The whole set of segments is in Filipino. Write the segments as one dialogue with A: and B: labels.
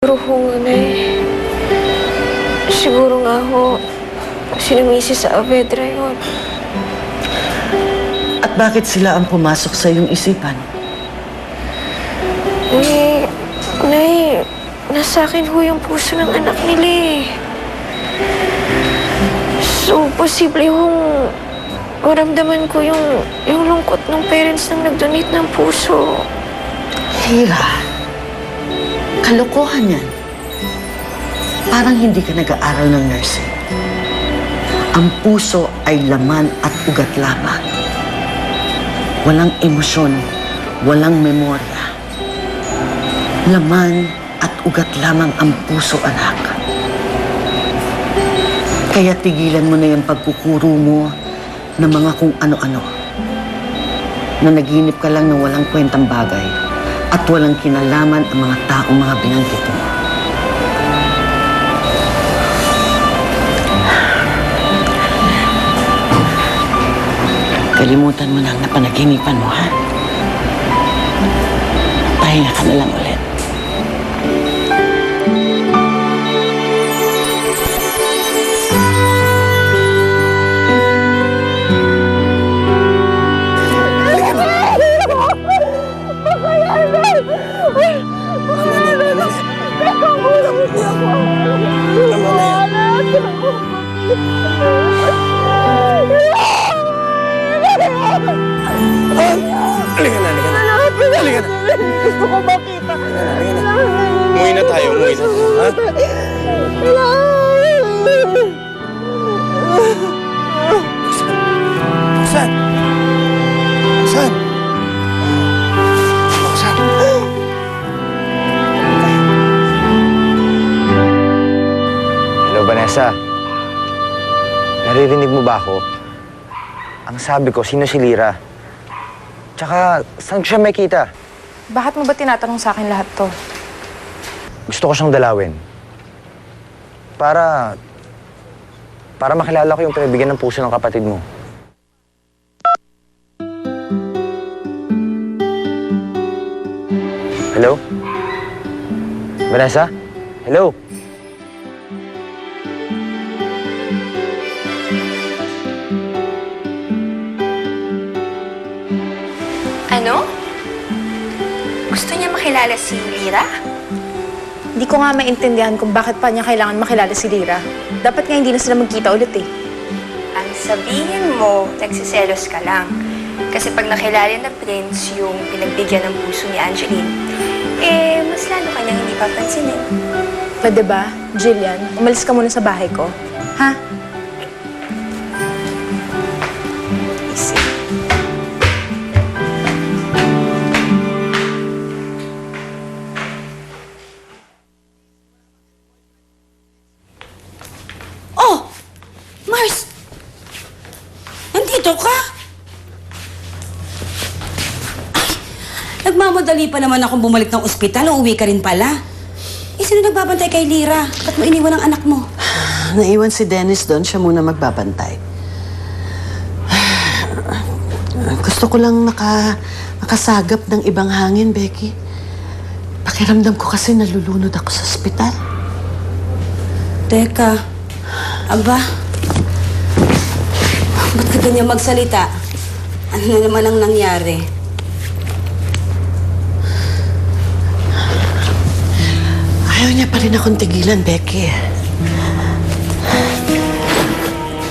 A: Siguro ho, Nay. Siguro nga ho, sinumisi sa Avedra yun.
B: At bakit sila ang pumasok sa iyong isipan?
A: Nay, nasa akin ho yung puso ng anak nila eh. So, posible hong maramdaman ko yung lungkot ng parents nang nag-donate ng puso.
B: Hira, kalokohan yan. Parang hindi ka nag-aaral ng nursing. Ang puso ay laman at ugat lamang. Walang emosyon, walang memorya. Laman at ugat lamang ang puso, anak. Kaya tigilan mo na yung pagkukuro mo ng mga kung ano-ano. Na naginip ka lang ng walang kwentang bagay at walang kinalaman ang mga taong mga binanggit mo. Kalimutan mo na ang napanaginipan mo, ha? Pahinga ka na lang ulit.
C: Halika na.
A: Gusto ko makita.
C: Umuwi na tayo, ha? Saan? Hello, Vanessa. Naririnig mo ba ako? Ang sabi ko, sino si Lira? Tsaka, saan ko siya makita?
D: Bakit mo ba tinatanong sa akin lahat to?
C: Gusto ko siyang dalawin. Para makilala ko yung pinabigyan ng puso ng kapatid mo. Hello? Vanessa? Hello?
E: Ano? Gusto niya makilala si Lira?
D: Hindi ko nga maintindihan kung bakit pa niya kailangan makilala si Lira. Dapat nga hindi na sila magkita ulit eh.
E: Ang sabihin mo, nagsiselos ka lang. Kasi pag nakilala na Prince yung pinagbigyan ng puso ni Angeline, mas lalo kanyang hindi papansinin.
D: Pwede ba, Jillian, umalis ka muna sa bahay ko? Ha? Easy.
F: Mars! Nandito ka? Ay, nagmamadali pa naman akong bumalik ng ospital. Uuwi ka rin pala. Sino nagbabantay kay Lira? Ba't mo iniwan ang anak mo?
B: Naiwan si Dennis doon, siya muna magbabantay. Gusto ko lang makasagap ng ibang hangin, Becky. Pakiramdam ko kasi nalulunod ako sa ospital.
F: Teka. Aba. Ba't ka ganyan magsalita? Ano na naman ang nangyari?
B: Ayaw niya pa rin akong tigilan, Becky.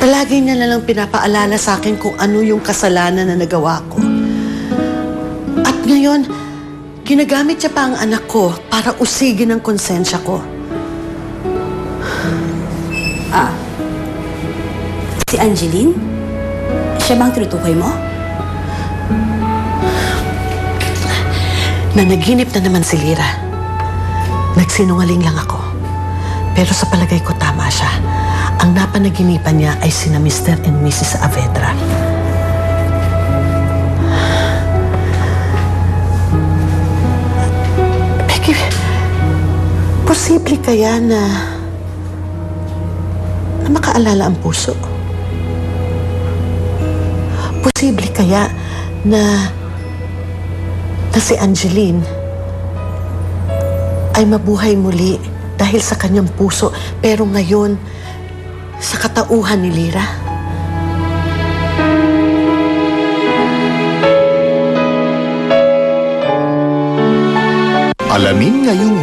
B: Palagi niya na lang pinapaalala sa akin kung ano yung kasalanan na nagawa ko. At ngayon, ginagamit niya pa ang anak ko para usigin ang konsensya ko.
F: Si Angeline? Siya bang tinutukoy mo?
B: Nanaginip na naman si Lira. Nagsinungaling lang ako. Pero sa palagay ko tama siya. Ang napanaginipan niya ay sina Mr. and Mrs. Avedra. Becky, posible kaya na makaalala ang puso? Posible kaya na si Angeline ay mabuhay muli dahil sa kanyang puso, pero ngayon, sa katauhan ni Lira.
G: Alamin ngayong